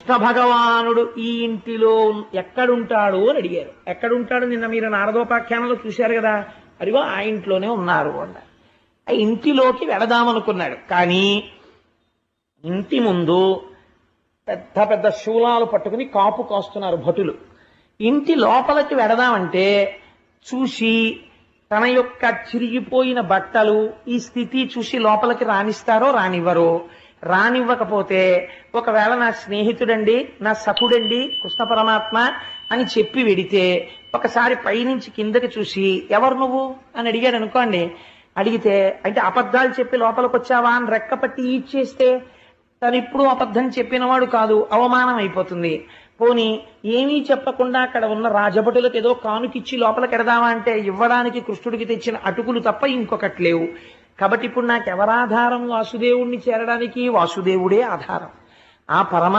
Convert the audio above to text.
కృష్ణ భగవానుడు ఈ ఇంటిలో ఎక్కడుంటాడు అని అడిగారు. ఎక్కడుంటాడు? నిన్న మీరు నారదోపాఖ్యానంలో చూశారు కదా, అదిగో ఆ ఇంట్లోనే ఉన్నారు అన్నారు. ఆ ఇంటిలోకి వెళదామనుకున్నాడు. కానీ ఇంటి ముందు పెద్ద పెద్ద శూలాలు పట్టుకుని కాపు కాస్తున్నారు భటులు. ఇంటి లోపలికి వెడదామంటే చూసి తన యొక్క చిరిగిపోయిన బట్టలు ఈ స్థితి చూసి లోపలికి రానిస్తారో రానివ్వరో. రానివ్వకపోతే ఒకవేళ నా స్నేహితుడండి, నా సఖుడండి కృష్ణ పరమాత్మ అని చెప్పి వెడితే ఒకసారి పైనుంచి కిందకి చూసి ఎవరు నువ్వు అని అడిగాడు అనుకోండి. అడిగితే అంటే అబద్ధాలు చెప్పి లోపలికి వచ్చావా అని రెక్కపట్టి ఈడ్చేస్తే తను ఇప్పుడు అబద్ధం చెప్పినవాడు కాదు, అవమానం అయిపోతుంది. పోని ఏమీ చెప్పకుండా అక్కడ ఉన్న రాజభటులకు ఏదో కానుకిచ్చి లోపలికి ఎడదామా అంటే ఇవ్వడానికి కృష్ణుడికి తెచ్చిన అటుకులు తప్ప ఇంకొకటి లేవు. కాబట్టి ఇప్పుడు నాకెవరాధారం? వాసుదేవుణ్ణి చేరడానికి వాసుదేవుడే ఆధారం. ఆ పరమా